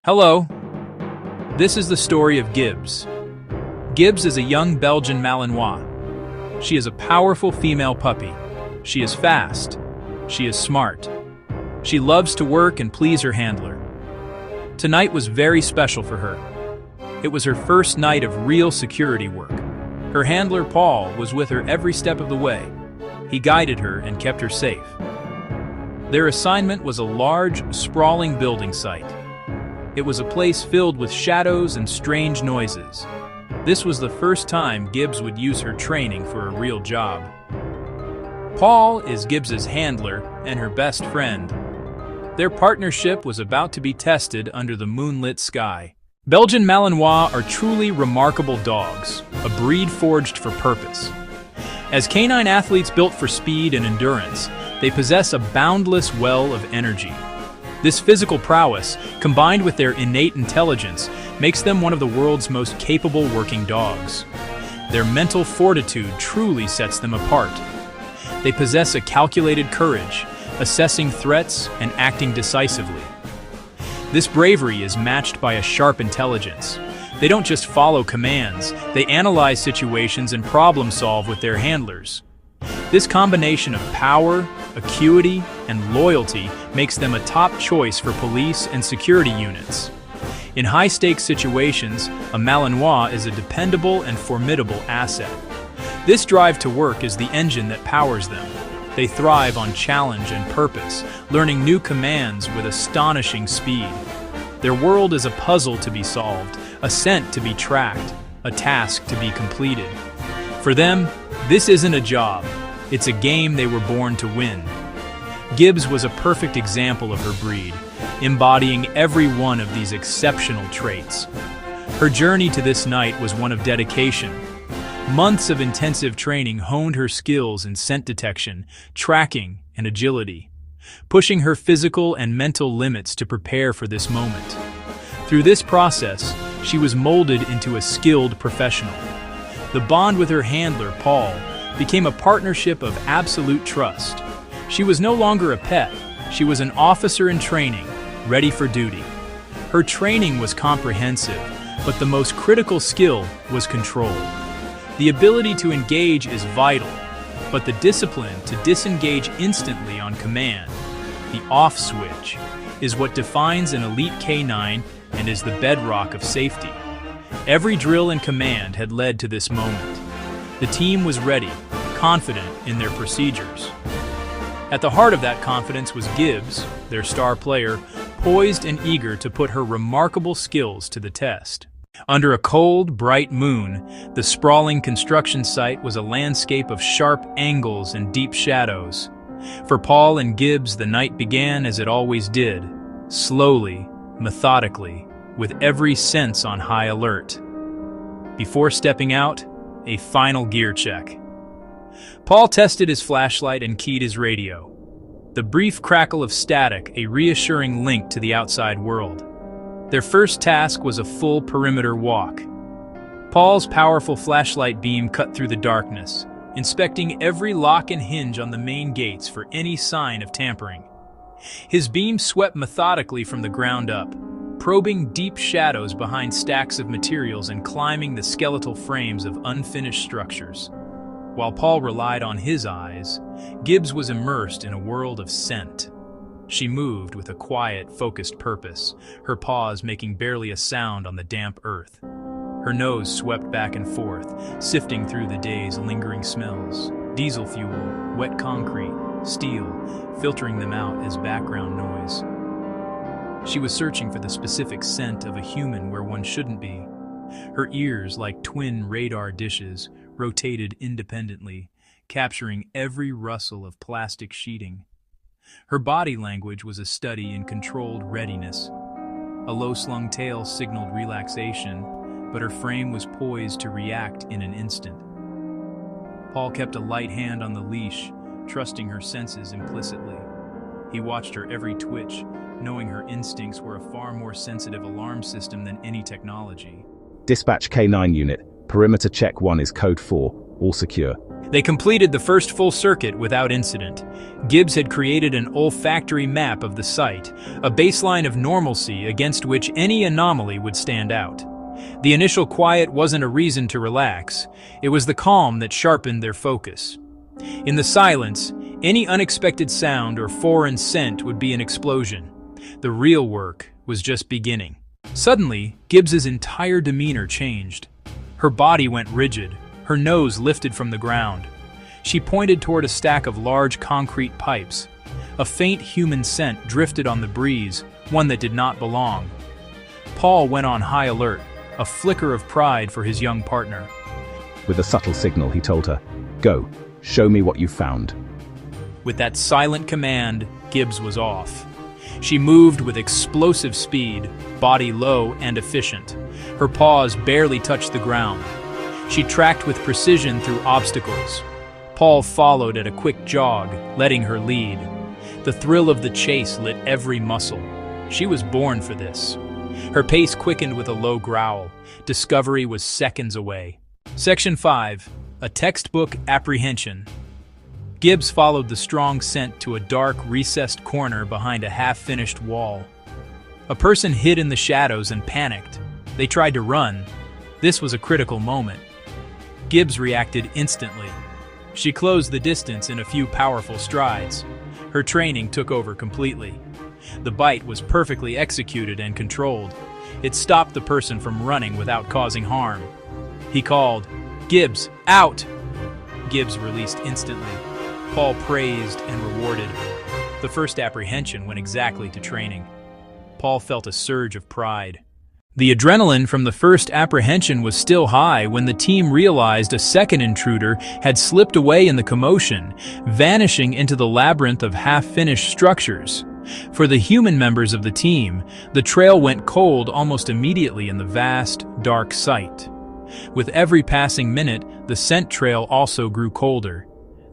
Hello, this is the story of Gibbs. Gibbs is a young Belgian Malinois. She is a powerful female puppy. She is fast. She is smart. She loves to work and please her handler. Tonight was very special for her. It was her first night of real security work. Her handler, Paul, was with her every step of the way. He guided her and kept her safe. Their assignment was a large, sprawling building site. It was a place filled with shadows and strange noises. This was the first time Gibbs would use her training for a real job. Paul is Gibbs's handler and her best friend. Their partnership was about to be tested under the moonlit sky. Belgian Malinois are truly remarkable dogs, a breed forged for purpose. As canine athletes built for speed and endurance, they possess a boundless well of energy. This physical prowess, combined with their innate intelligence, makes them one of the world's most capable working dogs. Their mental fortitude truly sets them apart. They possess a calculated courage, assessing threats and acting decisively. This bravery is matched by a sharp intelligence. They don't just follow commands, they analyze situations and problem solve with their handlers. This combination of power, acuity, and loyalty makes them a top choice for police and security units. In high-stakes situations, a Malinois is a dependable and formidable asset. This drive to work is the engine that powers them. They thrive on challenge and purpose, learning new commands with astonishing speed. Their world is a puzzle to be solved, a scent to be tracked, a task to be completed. For them, this isn't a job. It's a game they were born to win. Gibbs was a perfect example of her breed, embodying every one of these exceptional traits. Her journey to this night was one of dedication. Months of intensive training honed her skills in scent detection, tracking, and agility, pushing her physical and mental limits to prepare for this moment. Through this process, she was molded into a skilled professional. The bond with her handler, Paul, became a partnership of absolute trust. She was no longer a pet, she was an officer in training, ready for duty. Her training was comprehensive, but the most critical skill was control. The ability to engage is vital, but the discipline to disengage instantly on command, the off switch, is what defines an elite canine and is the bedrock of safety. Every drill and command had led to this moment. The team was ready, confident in their procedures. At the heart of that confidence was Gibbs, their star player, poised and eager to put her remarkable skills to the test. Under a cold, bright moon, the sprawling construction site was a landscape of sharp angles and deep shadows. For Paul and Gibbs, the night began as it always did, slowly, methodically, with every sense on high alert. Before stepping out, a final gear check. Paul tested his flashlight and keyed his radio. The brief crackle of static, a reassuring link to the outside world. Their first task was a full perimeter walk. Paul's powerful flashlight beam cut through the darkness, inspecting every lock and hinge on the main gates for any sign of tampering. His beam swept methodically from the ground up, probing deep shadows behind stacks of materials and climbing the skeletal frames of unfinished structures. While Paul relied on his eyes, Gibbs was immersed in a world of scent. She moved with a quiet, focused purpose, her paws making barely a sound on the damp earth. Her nose swept back and forth, sifting through the day's lingering smells. Diesel fuel, wet concrete, steel, filtering them out as background noise. She was searching for the specific scent of a human where one shouldn't be. Her ears, like twin radar dishes, rotated independently, capturing every rustle of plastic sheeting. Her body language was a study in controlled readiness. A low-slung tail signaled relaxation, but her frame was poised to react in an instant. Paul kept a light hand on the leash, trusting her senses implicitly. He watched her every twitch, knowing her instincts were a far more sensitive alarm system than any technology. Dispatch K9 unit. Perimeter check 1 is code 4. All secure. They completed the first full circuit without incident. Gibbs had created an olfactory map of the site, a baseline of normalcy against which any anomaly would stand out. The initial quiet wasn't a reason to relax, it was the calm that sharpened their focus. In the silence, any unexpected sound or foreign scent would be an explosion. The real work was just beginning. Suddenly, Gibbs's entire demeanor changed. Her body went rigid, her nose lifted from the ground. She pointed toward a stack of large concrete pipes. A faint human scent drifted on the breeze, one that did not belong. Paul went on high alert, a flicker of pride for his young partner. With a subtle signal, he told her, "Go, show me what you found." With that silent command, Gibbs was off. She moved with explosive speed, body low and efficient. Her paws barely touched the ground. She tracked with precision through obstacles. Paul followed at a quick jog, letting her lead. The thrill of the chase lit every muscle. She was born for this. Her pace quickened with a low growl. Discovery was seconds away. Section 5. A textbook apprehension. Gibbs followed the strong scent to a dark, recessed corner behind a half-finished wall. A person hid in the shadows and panicked. They tried to run. This was a critical moment. Gibbs reacted instantly. She closed the distance in a few powerful strides. Her training took over completely. The bite was perfectly executed and controlled. It stopped the person from running without causing harm. He called, "Gibbs, out!" Gibbs released instantly. Paul praised and rewarded. The first apprehension went exactly to training. Paul felt a surge of pride. The adrenaline from the first apprehension was still high when the team realized a second intruder had slipped away in the commotion, vanishing into the labyrinth of half-finished structures. For the human members of the team, the trail went cold almost immediately in the vast, dark site. With every passing minute, the scent trail also grew colder.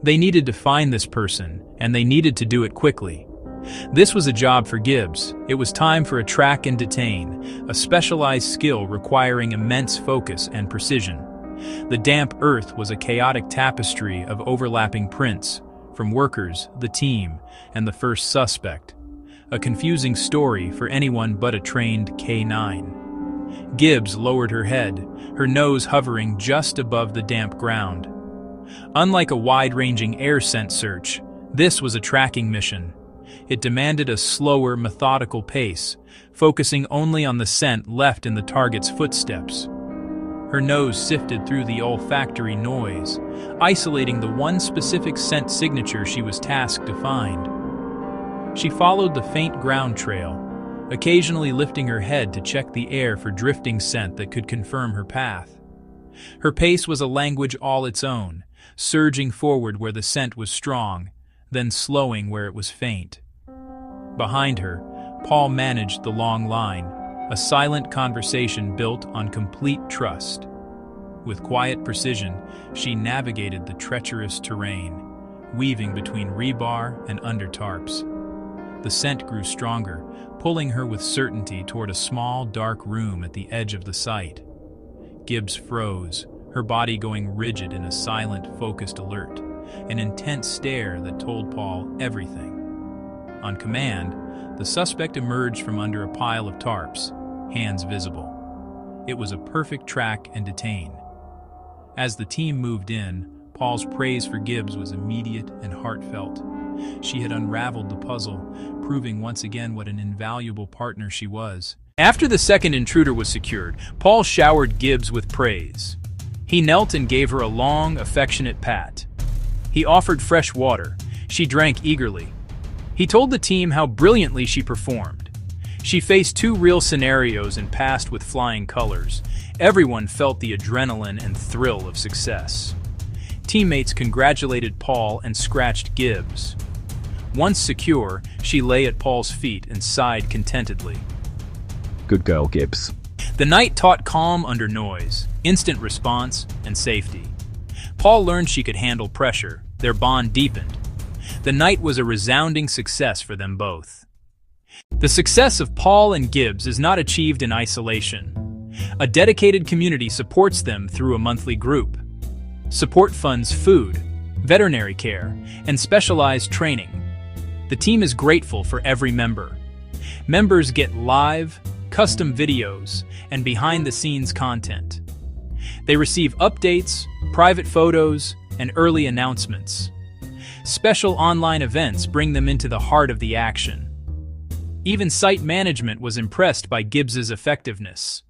They needed to find this person, and they needed to do it quickly. This was a job for Gibbs. It was time for a track and detain, a specialized skill requiring immense focus and precision. The damp earth was a chaotic tapestry of overlapping prints, from workers, the team, and the first suspect. A confusing story for anyone but a trained canine. Gibbs lowered her head, her nose hovering just above the damp ground. Unlike a wide-ranging air scent search, this was a tracking mission. It demanded a slower, methodical pace, focusing only on the scent left in the target's footsteps. Her nose sifted through the olfactory noise, isolating the one specific scent signature she was tasked to find. She followed the faint ground trail, occasionally lifting her head to check the air for drifting scent that could confirm her path. Her pace was a language all its own, surging forward where the scent was strong, then slowing where it was faint. Behind her, Paul managed the long line, a silent conversation built on complete trust. With quiet precision, she navigated the treacherous terrain, weaving between rebar and under tarps. The scent grew stronger, pulling her with certainty toward a small, dark room at the edge of the site. Gibbs froze, her body going rigid in a silent, focused alert, an intense stare that told Paul everything. On command, the suspect emerged from under a pile of tarps, hands visible. It was a perfect track and detain. As the team moved in, Paul's praise for Gibbs was immediate and heartfelt. She had unraveled the puzzle, proving once again what an invaluable partner she was. After the second intruder was secured, Paul showered Gibbs with praise. He knelt and gave her a long, affectionate pat. He offered fresh water. She drank eagerly. He told the team how brilliantly she performed. She faced 2 real scenarios and passed with flying colors. Everyone felt the adrenaline and thrill of success. Teammates congratulated Paul and scratched Gibbs. Once secure, she lay at Paul's feet and sighed contentedly. Good girl, Gibbs. The night taught calm under noise, instant response, and safety. Paul learned she could handle pressure. Their bond deepened. The night was a resounding success for them both. The success of Paul and Gibbs is not achieved in isolation. A dedicated community supports them through a monthly group. Support funds food, veterinary care, and specialized training. The team is grateful for every member. Members get live, custom videos, and behind-the-scenes content. They receive updates, private photos, and early announcements. Special online events bring them into the heart of the action. Even site management was impressed by Gibbs's effectiveness.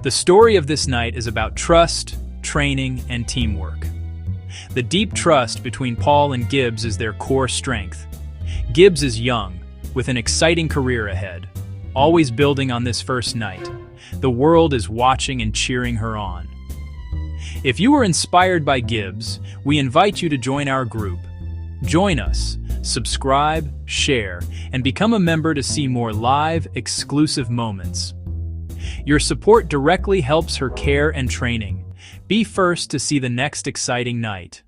The story of this night is about trust, training, and teamwork. The deep trust between Paul and Gibbs is their core strength. Gibbs is young, with an exciting career ahead, always building on this first night. The world is watching and cheering her on. If you were inspired by Gibbs, we invite you to join our group. Join us, subscribe, share, and become a member to see more live, exclusive moments. Your support directly helps her care and training. Be first to see the next exciting night.